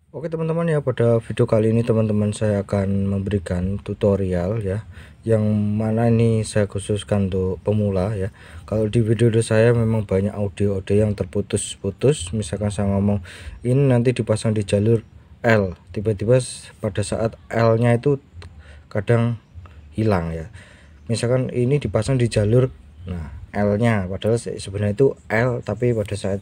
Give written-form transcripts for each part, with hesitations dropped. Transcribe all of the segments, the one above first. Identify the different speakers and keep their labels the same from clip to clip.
Speaker 1: Oke teman-teman ya, pada video kali ini teman-teman saya akan memberikan tutorial ya, yang mana ini saya khususkan untuk pemula ya. Kalau di video saya memang banyak audio-audio yang terputus-putus, misalkan saya ngomong ini nanti dipasang di jalur L, tiba-tiba pada saat L nya itu kadang hilang ya. Misalkan ini dipasang di jalur, nah L nya padahal sebenarnya itu L, tapi pada saat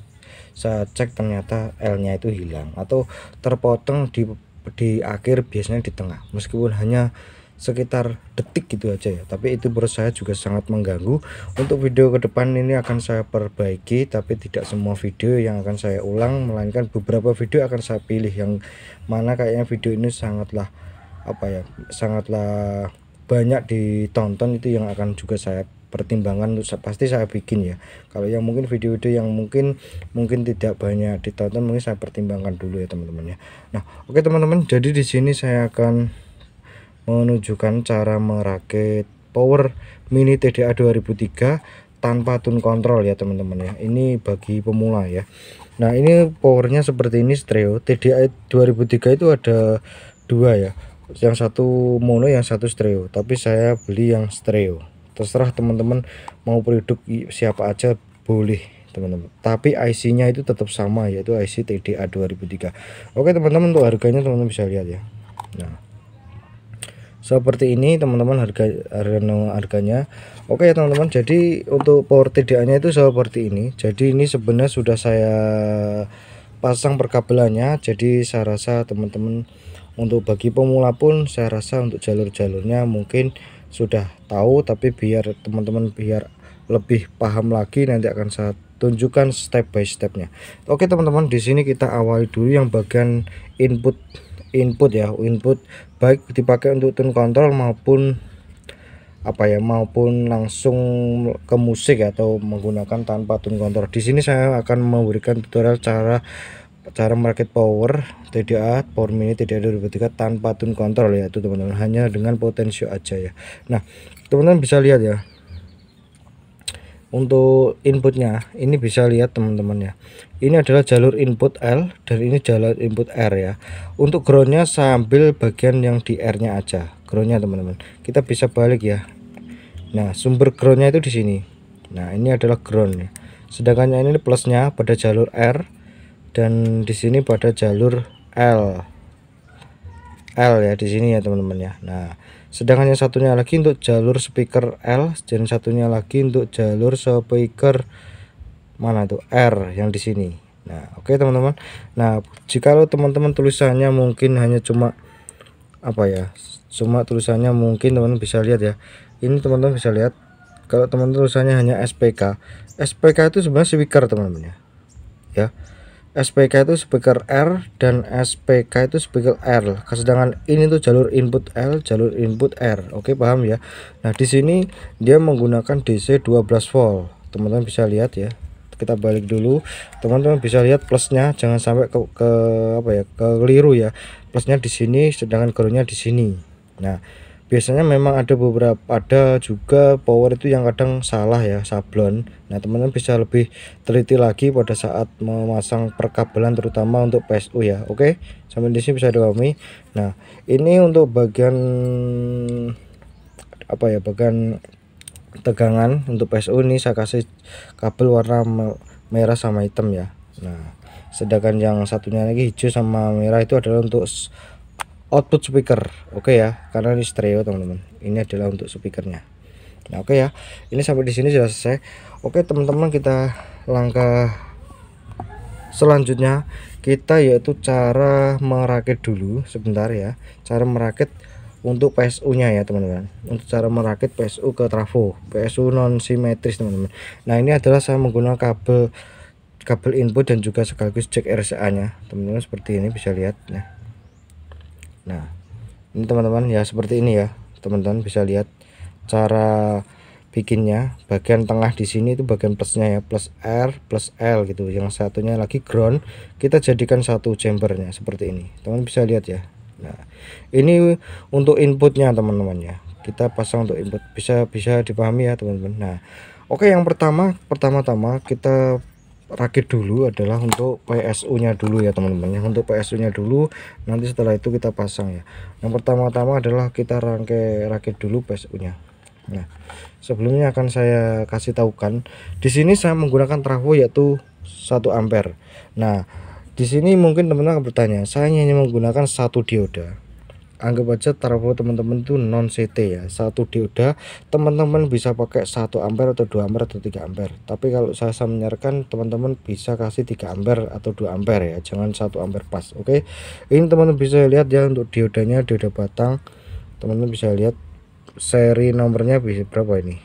Speaker 1: saya cek ternyata L nya itu hilang atau terpotong di akhir, biasanya di tengah, meskipun hanya sekitar detik gitu aja ya, tapi itu menurut saya juga sangat mengganggu. Untuk video ke depan ini akan saya perbaiki, tapi tidak semua video yang akan saya ulang, melainkan beberapa video akan saya pilih yang mana kayaknya video ini sangatlah sangatlah banyak ditonton, itu yang akan juga saya pertimbangan pasti saya bikin ya. Kalau yang mungkin video-video yang mungkin tidak banyak ditonton, mungkin saya pertimbangkan dulu ya teman-teman ya. Nah oke teman-teman, jadi di sini saya akan menunjukkan cara merakit power mini TDA 2003 tanpa tune control ya teman-teman ya. Ini bagi pemula ya. Nah ini powernya seperti ini, stereo. TDA 2003 itu ada dua ya, yang satu mono, yang satu stereo, tapi saya beli yang stereo. Terserah teman-teman mau produk siapa aja boleh teman-teman, tapi IC nya itu tetap sama, yaitu IC TDA 2003. Oke teman-teman, untuk harganya teman-teman bisa lihat ya. Nah seperti ini teman-teman harganya. Oke ya teman-teman, jadi untuk power TDA nya itu seperti ini. Jadi ini sebenarnya sudah saya pasang perkabelannya, jadi saya rasa teman-teman untuk bagi pemula pun saya rasa untuk jalur-jalurnya mungkin sudah tahu, tapi biar teman-teman biar lebih paham lagi, nanti akan saya tunjukkan step by stepnya. Oke teman-teman, di sini kita awali dulu yang bagian input ya. Input baik dipakai untuk tune control maupun maupun langsung ke musik atau menggunakan tanpa tune control. Di sini saya akan memberikan tutorial cara merakit power TDA, power mini TDA 2003 tanpa tune control ya, itu teman-teman, hanya dengan potensio aja ya. Nah teman-teman bisa lihat ya, untuk inputnya ini bisa lihat teman-teman ya, ini adalah jalur input L dan ini jalur input R ya. Untuk groundnya saya ambil bagian yang di R nya aja, groundnya teman-teman, kita bisa balik ya. Nah sumber groundnya itu di sini. Nah ini adalah ground ya, sedangkan ini plusnya pada jalur R dan di sini pada jalur L ya, di sini ya teman-teman ya. Nah sedangkan yang satunya lagi untuk jalur speaker L dan satunya lagi untuk jalur speaker mana tuh R yang di sini. Nah oke teman-teman, nah jikalau teman-teman tulisannya mungkin hanya cuma tulisannya mungkin teman-teman bisa lihat ya, ini teman-teman bisa lihat kalau teman-teman tulisannya hanya SPK itu sebenarnya speaker teman-teman ya. SPK itu speaker R dan SPK itu speaker R. Sedangkan ini tuh jalur input L, jalur input R. Oke, paham ya? Nah, di sini dia menggunakan DC 12 volt. Teman-teman bisa lihat ya. Kita balik dulu. Teman-teman bisa lihat plusnya, jangan sampai keliru ya. Plusnya di sini, sedangkan groundnya di sini. Nah, biasanya memang ada juga power itu yang kadang salah ya, sablon. Nah teman-teman bisa lebih teliti lagi pada saat memasang perkabelan, terutama untuk PSU ya. Oke, sampai di sini bisa dipahami. Nah ini untuk bagian bagian tegangan untuk PSU, ini saya kasih kabel warna merah sama hitam ya. Nah sedangkan yang satunya lagi hijau sama merah itu adalah untuk output speaker. Oke ya, karena ini stereo teman-teman, ini adalah untuk speakernya. Nah oke ya, ini sampai di sini sudah selesai. Oke teman-teman, kita langkah selanjutnya kita yaitu cara merakit dulu sebentar ya, cara merakit untuk PSU nya ya teman-teman. Untuk cara merakit PSU ke trafo, PSU non simetris teman-teman. Nah ini adalah saya menggunakan kabel input dan juga sekaligus jack RCA nya teman-teman, seperti ini bisa lihat ya. Nah ini teman-teman ya, seperti ini ya teman-teman, bisa lihat cara bikinnya. Bagian tengah di sini itu bagian plusnya ya, plus R plus L gitu. Yang satunya lagi ground, kita jadikan satu chambernya seperti ini, teman bisa lihat ya. Nah ini untuk inputnya teman-teman ya, kita pasang untuk input, bisa dipahami ya teman-teman. Nah oke, yang pertama-tama kita rakit dulu adalah untuk PSU nya dulu ya teman-teman ya. Untuk PSU nya dulu, nanti setelah itu kita pasang ya. Yang pertama-tama adalah kita rakit dulu PSU nya. Nah, sebelumnya akan saya kasih tahukan, di sini saya menggunakan trafo yaitu 1 ampere. Nah, di sini mungkin teman-teman akan bertanya, saya hanya menggunakan 1 dioda. Anggap aja trafo teman-teman itu non CT ya, 1 dioda. Teman-teman bisa pakai 1 ampere atau 2 ampere atau 3 ampere. Tapi kalau saya menyarankan teman-teman bisa kasih 3 ampere atau 2 ampere ya, jangan 1 ampere pas. Oke. Ini teman-teman bisa lihat ya, untuk diodanya dioda batang. Teman-teman bisa lihat seri nomornya bisa berapa ini.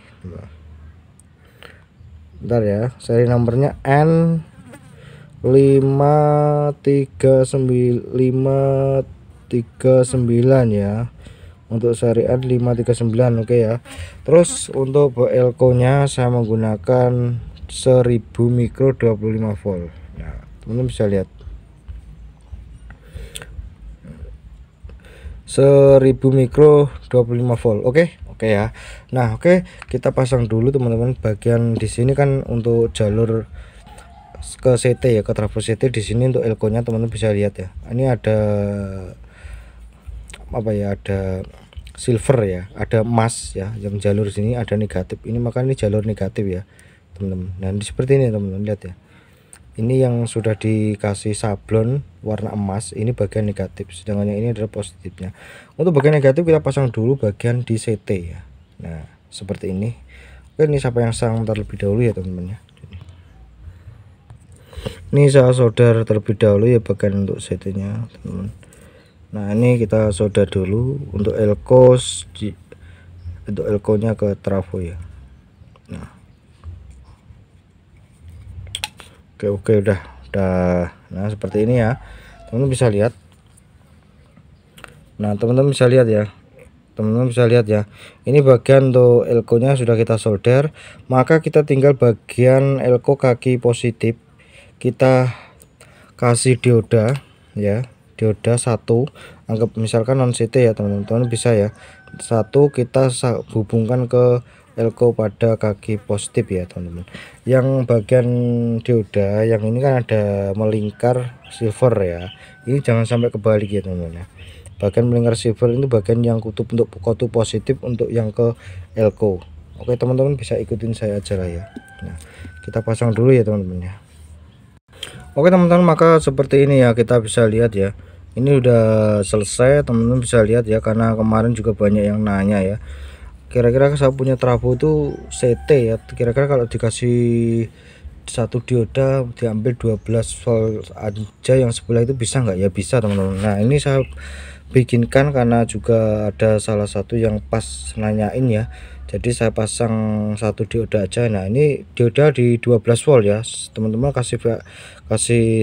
Speaker 1: Bentar ya, seri nomornya N539 ya. Untuk seri N539, oke ya. Terus untuk elko nya saya menggunakan 1000 mikro 25 volt. Nah, teman-teman bisa lihat 1000 mikro 25 volt. Oke ya. Nah, oke, kita pasang dulu teman-teman. Bagian di sini kan untuk jalur ke CT ya, ke trafo CT. Di sini untuk elko nya teman-teman bisa lihat ya. Ini ada apa ya, ada silver ya, ada emas ya. Yang jalur sini ada negatif. Ini maka ini jalur negatif ya teman-teman. Nah, seperti ini teman-teman, lihat ya. Ini yang sudah dikasih sablon warna emas, ini bagian negatif, sedangkan yang ini adalah positifnya. Untuk bagian negatif kita pasang dulu bagian di CT ya. Nah, seperti ini. Oke, ini siapa yang pasang terlebih dahulu ya teman-teman ya. Ini saya solder terlebih dahulu ya bagian untuk CT nya teman-teman. Nah, ini kita solder dulu untuk elko nya ke trafo ya. Nah, oke udah. Nah, seperti ini ya teman-teman bisa lihat. Nah, teman-teman bisa lihat ya, ini bagian untuk elko nya sudah kita solder. Maka kita tinggal bagian elko kaki positif, kita kasih dioda ya, dioda 1. Anggap misalkan non CT ya teman-teman, bisa ya, 1 kita hubungkan ke elko pada kaki positif ya teman-teman. Yang bagian dioda yang ini kan ada melingkar silver ya, ini jangan sampai kebalik ya teman-teman ya. Bagian melingkar silver itu bagian yang kutub untuk kutub positif untuk yang ke elko. Oke teman-teman, bisa ikutin saya aja lah ya. Nah, kita pasang dulu ya teman-teman ya. Oke teman-teman, maka seperti ini ya, kita bisa lihat ya, ini udah selesai teman-teman bisa lihat ya, karena kemarin juga banyak yang nanya ya, kira-kira saya punya trafo itu CT ya, kira-kira kalau dikasih 1 dioda diambil 12 volt aja, yang sebelah itu bisa nggak ya? Bisa teman-teman. Nah, ini saya bikinkan karena juga ada salah satu yang pas nanyain ya, jadi saya pasang 1 dioda aja. Nah, ini dioda di 12 volt ya teman-teman, kasih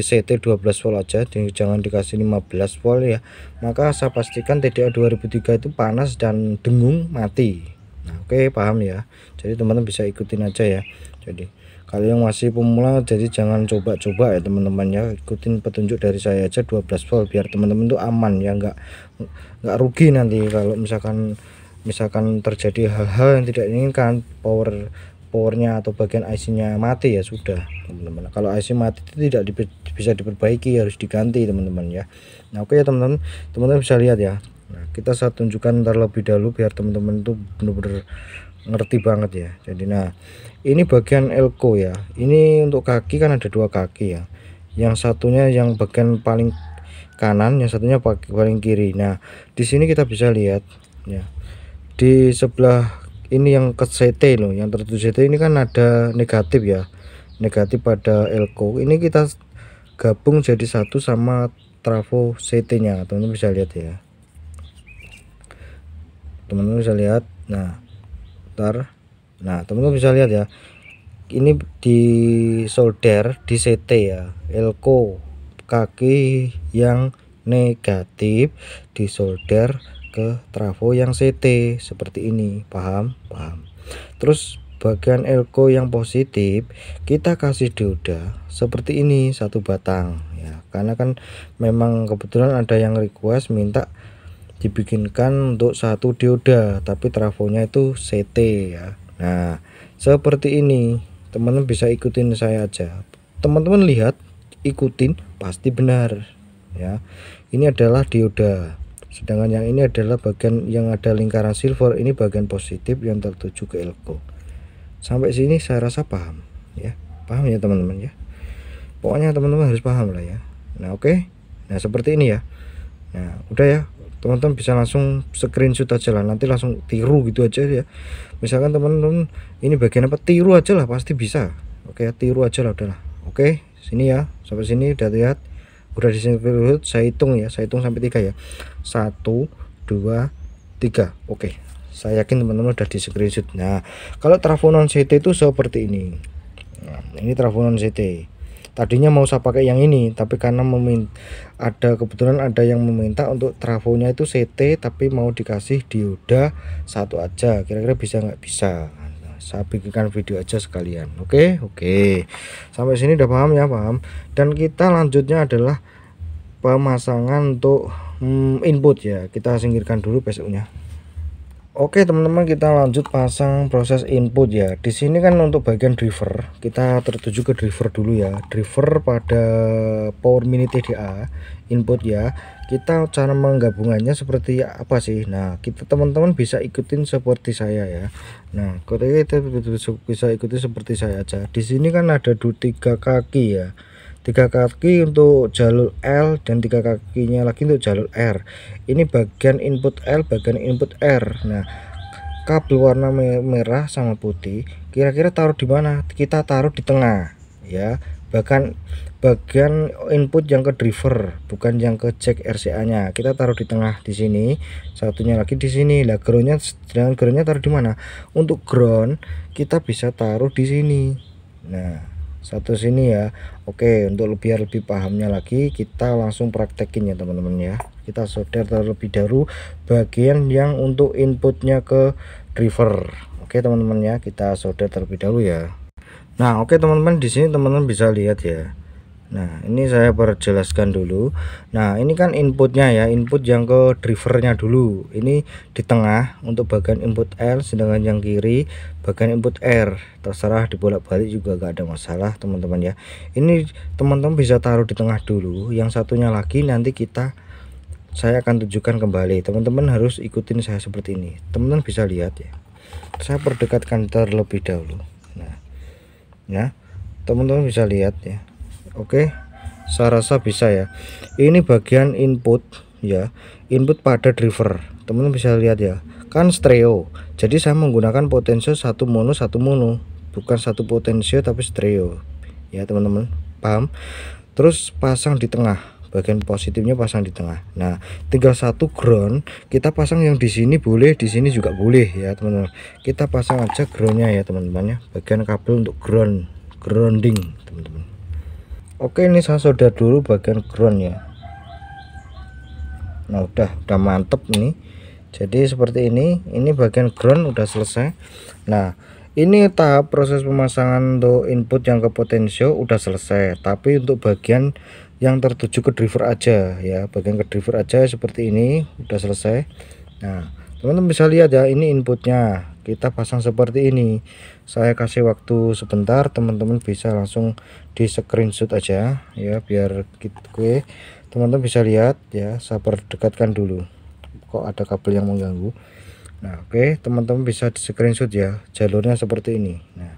Speaker 1: CT 12 volt aja, jangan dikasih 15 volt ya. Maka saya pastikan TDA 2003 itu panas dan dengung mati. Nah, oke, paham ya. Jadi teman-teman bisa ikutin aja ya. Jadi kalau yang masih pemula, jadi jangan coba-coba ya teman-teman ya, ikutin petunjuk dari saya aja 12 volt biar teman-teman tuh aman ya, nggak rugi nanti kalau misalkan terjadi hal-hal yang tidak diinginkan, powernya atau bagian IC-nya mati ya sudah teman-teman. Kalau IC mati itu tidak bisa diperbaiki, harus diganti teman-teman ya. Nah, oke ya teman-teman bisa lihat ya. Nah, saya tunjukkan terlebih dahulu biar teman-teman itu benar-benar ngerti banget ya. Jadi nah, ini bagian elko ya, ini untuk kaki kan ada 2 kaki ya, yang satunya yang bagian paling kanan, yang satunya paling kiri. Nah, di sini kita bisa lihat ya, di sebelah ini yang ke CT loh, yang tertuju CT ini kan ada negatif ya, negatif pada elko. Ini kita gabung jadi satu sama trafo CT nya, teman-teman bisa lihat ya, teman-teman bisa lihat. Nah, teman-teman bisa lihat ya, ini di solder di CT ya, elko kaki yang negatif disolder ke trafo yang CT seperti ini, paham. Terus bagian elko yang positif kita kasih dioda seperti ini 1 batang ya, karena kan memang kebetulan ada yang request minta dibikinkan untuk 1 dioda tapi trafonya itu CT ya. Nah, seperti ini teman-teman bisa ikutin saya aja. teman-teman lihat, ikutin, pasti benar ya. Ini adalah dioda, sedangkan yang ini adalah bagian yang ada lingkaran silver, ini bagian positif yang tertuju ke elko. Sampai sini saya rasa paham ya, paham ya teman-teman ya, pokoknya teman-teman harus paham lah ya. Nah oke, nah seperti ini ya. Nah udah ya, teman-teman bisa langsung screenshot aja lah, nanti langsung tiru gitu aja ya. Misalkan teman-teman ini bagian apa, tiru aja lah, pasti bisa. Oke, tiru aja lah, udahlah. Oke, sini ya, sampai sini udah lihat, udah di sini. Saya hitung ya, saya hitung sampai 3 ya, 1 2 3. Oke, saya yakin teman-teman udah di screenshot. Nah kalau trafo non CT itu seperti ini. Nah, ini trafo non CT. Tadinya mau saya pakai yang ini, tapi karena ada kebetulan ada yang meminta untuk trafonya itu CT tapi mau dikasih dioda satu aja, kira-kira bisa nggak? Bisa. Nah, saya bikinkan video aja sekalian. Oke, sampai sini udah paham ya? Paham. Dan kita lanjutnya adalah pemasangan untuk input ya. Kita singkirkan dulu PSU nya. Oke teman-teman, kita lanjut pasang proses input ya. Di sini kan untuk bagian driver, kita tertuju ke driver dulu ya. Driver pada Power Mini TDA input ya. Kita cara menggabungannya seperti apa sih? Nah kita teman-teman bisa ikutin seperti saya ya. Nah kita bisa ikuti seperti saya aja. Di sini kan ada 3 kaki ya, 3 kaki untuk jalur L dan 3 kakinya lagi untuk jalur R. Ini bagian input L, bagian input R. Nah kabel warna merah sama putih kira-kira taruh di mana? Kita taruh di tengah ya, bahkan bagian input yang ke driver, bukan yang ke jack RCA nya, kita taruh di tengah di sini, satunya lagi di sini. Lah groundnya, sedangkan groundnya taruh di mana? Untuk ground kita bisa taruh di sini. Nah satu sini ya. Oke, untuk biar lebih pahamnya lagi kita langsung praktekin ya teman-teman ya. Kita solder terlebih dahulu bagian yang untuk inputnya ke driver. Oke teman-teman ya, kita solder terlebih dahulu ya. Nah oke teman-teman, di sini teman-teman bisa lihat ya. Nah ini saya perjelaskan dulu. Nah ini kan inputnya ya, input yang ke drivernya dulu, ini di tengah untuk bagian input L, sedangkan yang kiri bagian input R. Terserah dibolak-balik juga gak ada masalah teman-teman ya. Ini teman-teman bisa taruh di tengah dulu, yang satunya lagi nanti saya akan tunjukkan kembali. Teman-teman harus ikutin saya seperti ini. Teman-teman bisa lihat ya, saya perdekatkan terlebih dahulu. Nah teman-teman bisa lihat ya. Oke, saya rasa bisa ya. Ini bagian input ya, input pada driver. Teman-teman bisa lihat ya, kan stereo. Jadi saya menggunakan potensio satu mono, bukan satu potensio tapi stereo ya teman-teman, paham? Terus pasang di tengah, bagian positifnya pasang di tengah. Nah tinggal satu ground, kita pasang yang di sini boleh, di sini juga boleh ya teman-teman. Kita pasang aja groundnya ya teman-teman ya, bagian kabel untuk grounding teman-teman. Oke, ini saya solder dulu bagian ground ya. Nah udah mantep nih. Jadi seperti ini bagian ground udah selesai. Nah ini tahap proses pemasangan untuk input yang ke potensio udah selesai, tapi untuk bagian yang tertuju ke driver aja ya, bagian ke driver aja seperti ini udah selesai. Nah teman-teman bisa lihat ya, ini inputnya kita pasang seperti ini. Saya kasih waktu sebentar, teman-teman bisa langsung di screenshot aja ya, biar gitu teman-teman bisa lihat ya. Saya perdekatkan dulu, kok ada kabel yang mengganggu. Nah oke, teman-teman bisa di screenshot ya, jalurnya seperti ini. Nah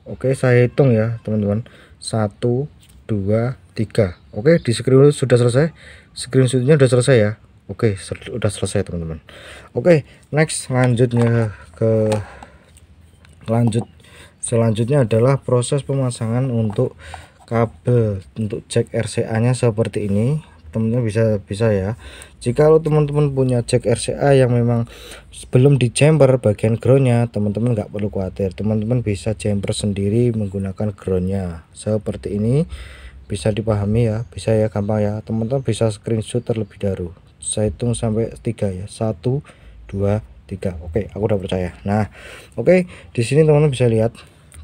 Speaker 1: oke, saya hitung ya teman-teman, 1 2 3. Oke, di screenshot sudah selesai, screenshotnya sudah selesai ya. Oke, sudah selesai teman-teman. Oke, next selanjutnya adalah proses pemasangan untuk kabel untuk jack RCA nya seperti ini. Teman-teman bisa ya, jika teman-teman punya jack RCA yang memang belum di jumper bagian groundnya, teman-teman nggak perlu khawatir, teman-teman bisa jumper sendiri menggunakan groundnya seperti ini. Bisa dipahami ya, bisa ya, gampang ya teman-teman. Bisa screenshot terlebih dahulu, saya hitung sampai 3 ya, 1 2 3. Oke, aku udah percaya. Nah oke, di sini teman-teman bisa lihat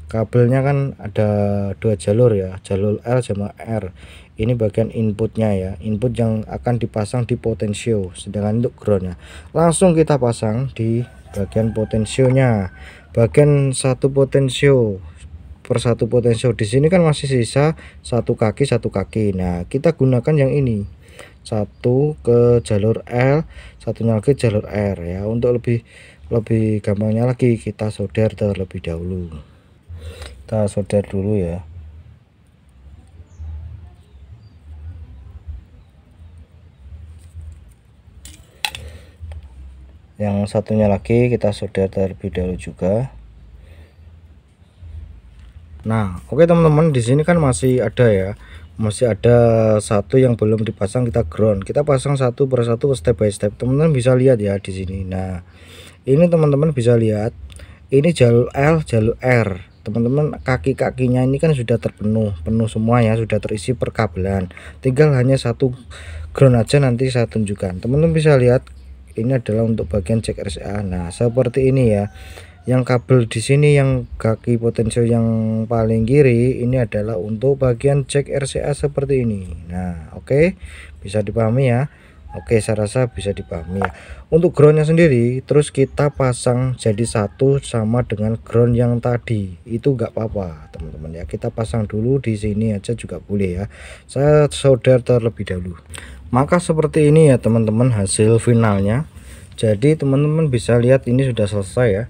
Speaker 1: kabelnya kan ada 2 jalur ya, jalur L sama R. Ini bagian inputnya ya, input yang akan dipasang di potensio, sedangkan untuk groundnya langsung kita pasang di bagian potensionya, bagian satu potensio per satu potensio. Di sini kan masih sisa satu kaki. Nah, kita gunakan yang ini, satu ke jalur L, satunya lagi jalur R ya. Untuk lebih gampangnya lagi, kita solder terlebih dahulu. Kita solder dulu ya. Yang satunya lagi kita solder terlebih dahulu juga. Nah, oke teman-teman, di sini kan masih ada ya, masih ada satu yang belum dipasang, kita ground. Kita pasang satu per satu, step by step. Teman-teman bisa lihat ya di sini. Nah, ini teman-teman bisa lihat, ini jalur L, jalur R. Teman-teman, kaki-kakinya ini kan sudah penuh semua ya, sudah terisi perkabelan. Tinggal hanya satu ground aja, nanti saya tunjukkan. Teman-teman bisa lihat, ini adalah untuk bagian cek RCA. Nah, seperti ini ya. Yang kabel di sini yang kaki potensio yang paling kiri ini adalah untuk bagian cek RCA seperti ini. Nah, oke, bisa dipahami ya. Oke, saya rasa bisa dipahami ya. Untuk groundnya sendiri terus kita pasang jadi satu sama dengan ground yang tadi. Itu enggak apa-apa, teman-teman ya. Kita pasang dulu di sini aja juga boleh ya. Saya solder terlebih dahulu. Maka seperti ini ya teman-teman hasil finalnya. Jadi teman-teman bisa lihat ini sudah selesai ya.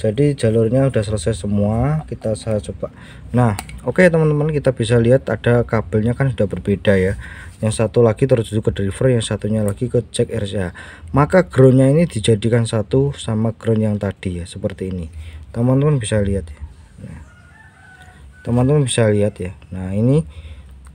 Speaker 1: Jadi jalurnya udah selesai semua. Saya coba. Nah, oke teman-teman, kita bisa lihat ada kabelnya kan sudah berbeda ya. Yang satu lagi tertuju ke driver, yang satunya lagi ke cek RCA. Maka groundnya ini dijadikan satu sama ground yang tadi ya, seperti ini. Teman-teman bisa lihat ya. Teman-teman bisa lihat ya. Nah, ini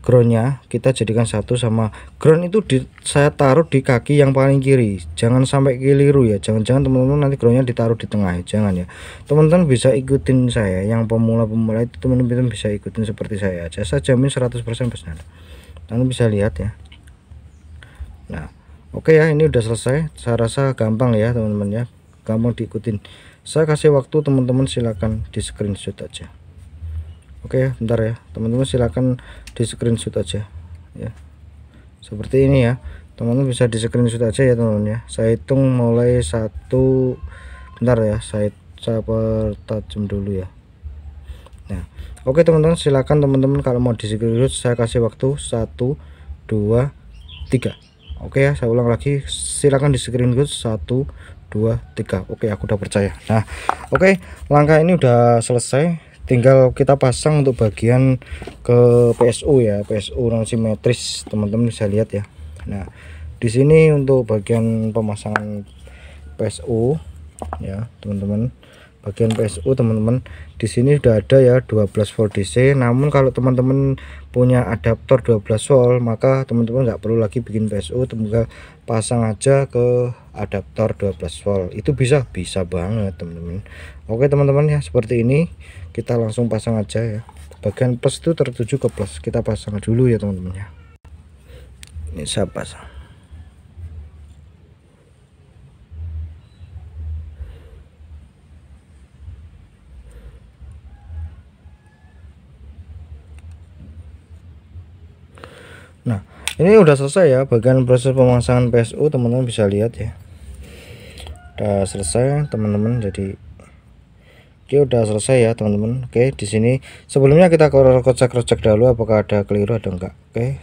Speaker 1: groundnya kita jadikan satu sama ground itu saya taruh di kaki yang paling kiri, jangan sampai keliru ya. Jangan-jangan teman-teman nanti groundnya ditaruh di tengah ya, jangan ya. Teman-teman bisa ikutin saya, yang pemula-pemula itu teman-teman bisa ikutin seperti saya aja, saya jamin 100% benar. Teman-teman bisa lihat ya. Nah, oke ya, ini udah selesai. Saya rasa gampang ya teman-teman ya, gampang diikutin. Saya kasih waktu teman-teman, silakan di screenshot aja. Oke ya, bentar ya teman-teman, silakan di screenshot aja ya, seperti ini ya teman-teman, bisa di screenshot aja ya teman-teman ya. Saya hitung mulai satu, bentar ya, saya pertajam dulu ya. Nah, oke teman-teman, silakan teman-teman kalau mau di screenshot. Saya kasih waktu 1 2 3. Oke ya, saya ulang lagi, silakan di screenshot 1 2 3. Oke, aku udah percaya. Nah, oke, langkah ini udah selesai. Tinggal kita pasang untuk bagian ke PSU ya, PSU non simetris, teman-teman bisa lihat ya. Nah, di sini untuk bagian pemasangan PSU ya teman-teman, bagian PSU teman-teman, di sini sudah ada ya 12 volt DC. Namun kalau teman-teman punya adaptor 12 volt, maka teman-teman nggak perlu lagi bikin PSU, tinggal pasang aja ke adaptor 12 volt. Itu bisa banget teman-teman. Oke teman-teman ya, seperti ini. Kita langsung pasang aja ya. Bagian plus itu tertuju ke plus, kita pasang dulu ya teman-teman ya. Ini saya pasang. Nah, ini udah selesai ya bagian proses pemasangan PSU, teman-teman bisa lihat ya. Udah selesai teman-teman, jadi oke, udah selesai ya teman-teman. Oke, di sini sebelumnya kita cek dulu apakah ada keliru ada enggak. Oke,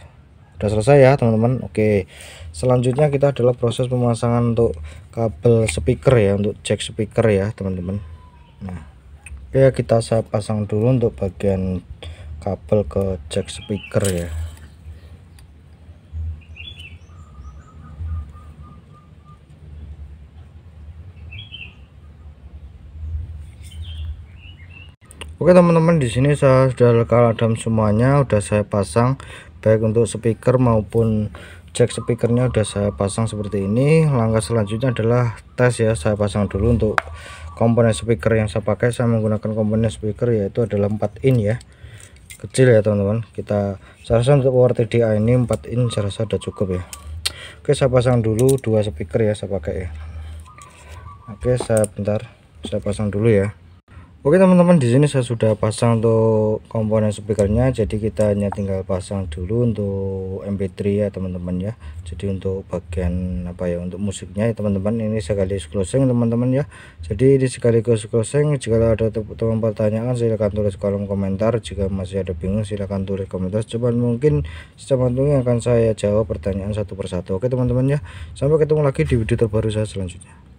Speaker 1: udah selesai ya teman-teman. Oke, selanjutnya kita adalah proses pemasangan untuk kabel speaker ya, untuk cek speaker ya teman-teman. Nah, oke, saya pasang dulu untuk bagian kabel ke cek speaker ya. Oke teman-teman, di sini saya sudah lekal semuanya, udah saya pasang baik untuk speaker maupun cek speakernya udah saya pasang seperti ini. Langkah selanjutnya adalah tes ya. Saya pasang dulu untuk komponen speaker yang saya pakai. Saya menggunakan komponen speaker yaitu adalah 4 in ya, kecil ya teman-teman. Saya rasa untuk power TDA ini 4 in saya rasa sudah cukup ya. Oke, saya pasang dulu 2 speaker ya, saya pakai ya. Oke, saya pasang dulu ya. Oke teman-teman, di sini saya sudah pasang untuk komponen speakernya, jadi kita hanya tinggal pasang dulu untuk MP3 ya teman-teman ya. Jadi untuk bagian apa ya, untuk musiknya ya teman-teman, ini sekaligus closing teman-teman ya. Jadi ini sekaligus closing. Jika ada teman pertanyaan silahkan tulis kolom komentar, jika masih ada bingung silahkan tulis komentar, cuman mungkin secepat mungkin akan saya jawab pertanyaan satu persatu. Oke teman-teman ya, sampai ketemu lagi di video terbaru saya selanjutnya.